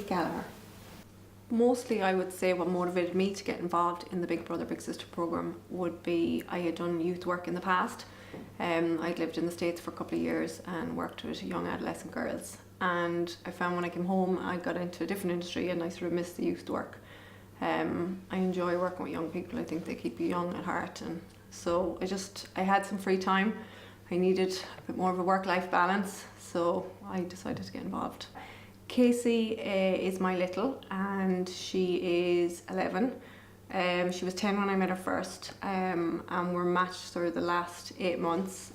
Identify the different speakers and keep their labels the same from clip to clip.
Speaker 1: Gallagher.
Speaker 2: Mostly I would say what motivated me to get involved in the Big Brother Big Sister programme would be I had done youth work in the past. I'd lived in the States for a couple of years and worked with young adolescent girls, and I found when I came home I got into a different industry and I sort of missed the youth work. I enjoy working with young people. I think they keep you young at heart, and so I had some free time. I needed a bit more of a work-life balance, so I decided to get involved. Kacy is my little, and she is 11. She was 10 when I met her first, and we're matched through the last 8 months.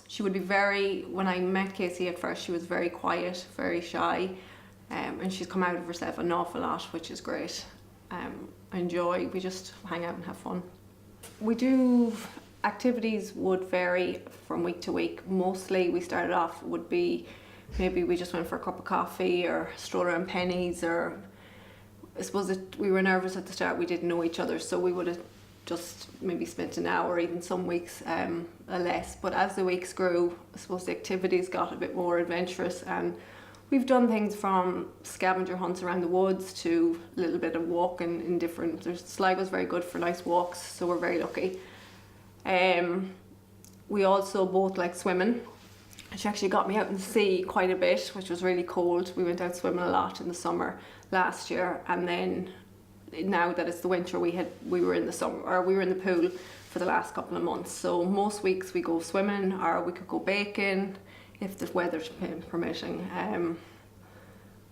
Speaker 2: She would be when I met Kacy at first, she was very quiet, very shy, and she's come out of herself an awful lot, which is great. We just hang out and have fun. Activities would vary from week to week. Mostly we started off would be maybe we just went for a cup of coffee or stroll around Pennies, or I suppose we were nervous at the start, we didn't know each other, so we would have just maybe spent an hour, even some weeks less. But as the weeks grew, I suppose the activities got a bit more adventurous, and we've done things from scavenger hunts around the woods to a little bit of walking in different. Sligo's very good for nice walks, so we're very lucky. We also both like swimming. She actually got me out in the sea quite a bit, which was really cold. We went out swimming a lot in the summer last year, and then now that it's the winter, we were in the pool for the last couple of months. So most weeks we go swimming, or we could go baking if the weather's permitting.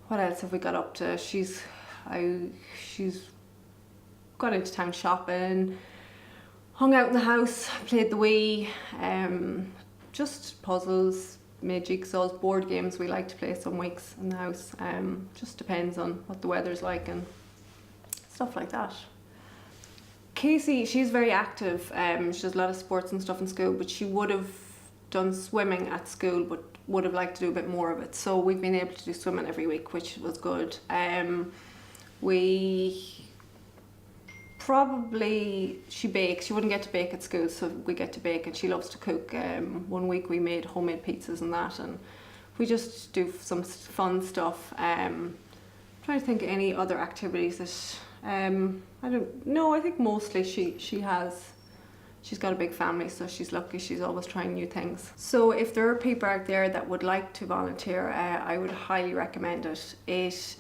Speaker 2: What else have we got up to? She's gone into town shopping, hung out in the house, played the Wii, just puzzles, made jigsaws, board games we like to play some weeks in the house. Just depends on what the weather's like and stuff like that. Kacy, she's very active. She does a lot of sports and stuff in school, but she would have done swimming at school, but would have liked to do a bit more of it. So we've been able to do swimming every week, which was good. She bakes. She wouldn't get to bake at school, so we get to bake, and she loves to cook. One week we made homemade pizzas and that, and we just do some fun stuff. Trying to think of any other activities that I don't know. I think mostly she's got a big family, so she's lucky. She's always trying new things. So if there are people out there that would like to volunteer, I would highly recommend it.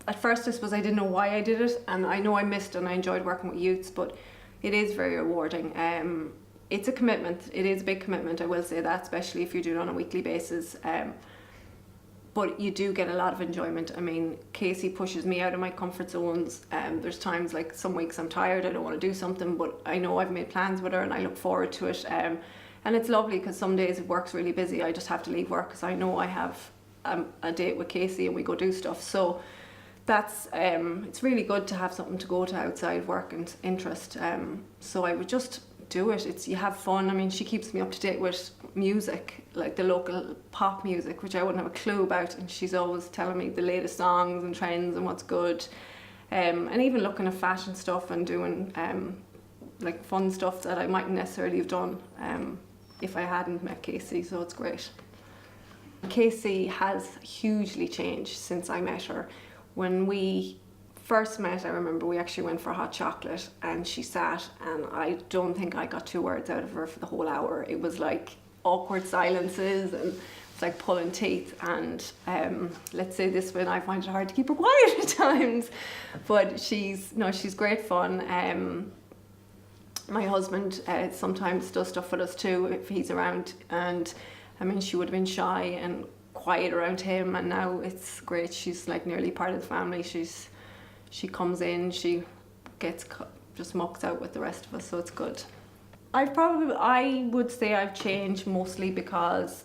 Speaker 2: At first, I suppose I didn't know why I did it, and I know I missed and I enjoyed working with youths, but it is very rewarding. It's a commitment. It is a big commitment, I will say that, especially if you do it on a weekly basis. But you do get a lot of enjoyment. I mean, Kacy pushes me out of my comfort zones. There's times like some weeks I'm tired, I don't want to do something, but I know I've made plans with her and I look forward to it. And it's lovely because some days if work's really busy, I just have to leave work because I know I have a date with Kacy and we go do stuff. So that's it's really good to have something to go to outside work and interest. So I would just do it. You have fun. I mean, she keeps me up to date with music, like the local pop music, which I wouldn't have a clue about, and she's always telling me the latest songs and trends and what's good. And even looking at fashion stuff and doing like fun stuff that I mightn't necessarily have done if I hadn't met Kacy, so it's great. Kacy has hugely changed since I met her. When we first met, I remember we actually went for hot chocolate and she sat, and I don't think I got 2 words out of her for the whole hour. It was like awkward silences and it's like pulling teeth, and let's say this one, I find it hard to keep her quiet at times, but she's great fun. My husband sometimes does stuff with us too if he's around, and I mean, she would have been shy and quiet around him, and now it's great. She's like nearly part of the family. She comes in, she just mucks out with the rest of us, so it's good. I would say I've changed mostly because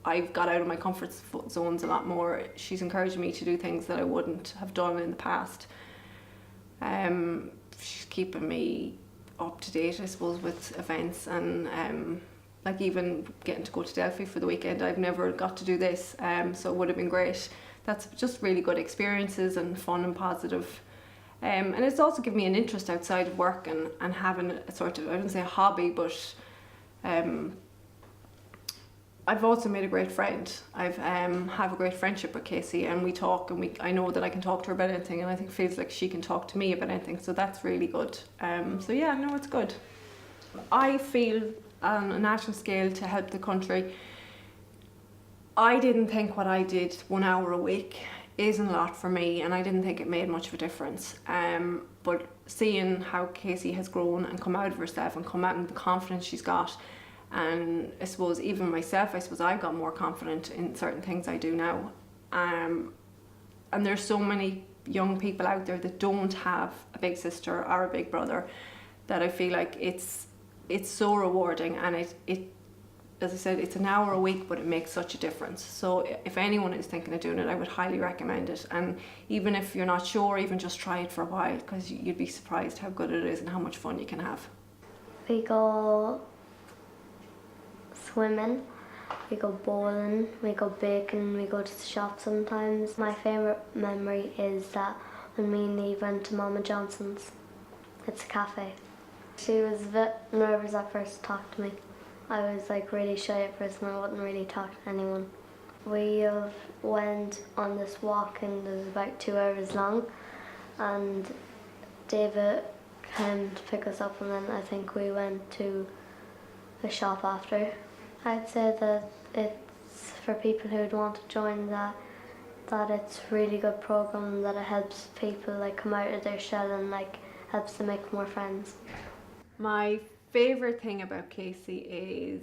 Speaker 2: I've got out of my comfort zones a lot more. She's encouraged me to do things that I wouldn't have done in the past. She's keeping me up to date, I suppose, with events, and like even getting to go to Delphi for the weekend. I've never got to do this, so it would have been great. That's just really good experiences and fun and positive. And it's also given me an interest outside of work and having a sort of, I don't say a hobby, but I've also made a great friend. I've have a great friendship with Kacy, and we talk, and I know that I can talk to her about anything, and I think it feels like she can talk to me about anything, so that's really good. So yeah, no, it's good. I feel on a national scale to help the country, I didn't think what I did 1 hour a week isn't a lot for me, and I didn't think it made much of a difference. But seeing how Kacy has grown and come out of herself and come out and the confidence she's got, and I suppose even myself, I suppose I got more confident in certain things I do now. And there's so many young people out there that don't have a big sister or a big brother, that I feel like it's so rewarding, and it as I said, it's an hour a week, but it makes such a difference. So if anyone is thinking of doing it, I would highly recommend it. And even if you're not sure, even just try it for a while, because you'd be surprised how good it is and how much fun you can have.
Speaker 1: We go swimming, we go bowling, we go baking, we go to the shop sometimes. My favourite memory is that when me and Niamh went to Mama Johnson's. It's a cafe. She was a bit nervous at first to talk to me. I was like really shy at first and I wouldn't really talk to anyone. We went on this walk and it was about 2 hours long, and David came to pick us up, and then I think we went to a shop after. I'd say that it's for people who'd want to join that it's a really good program, that it helps people like come out of their shell and like helps them make more friends.
Speaker 2: My favourite thing about Kacy is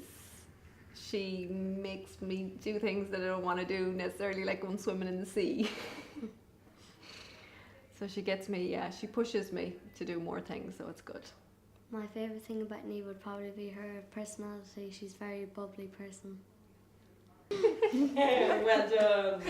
Speaker 2: she makes me do things that I don't want to do necessarily, like going swimming in the sea. So she gets me, yeah, she pushes me to do more things, so it's good.
Speaker 1: My favourite thing about Niamh would probably be her personality. She's a very bubbly person.
Speaker 3: Well done.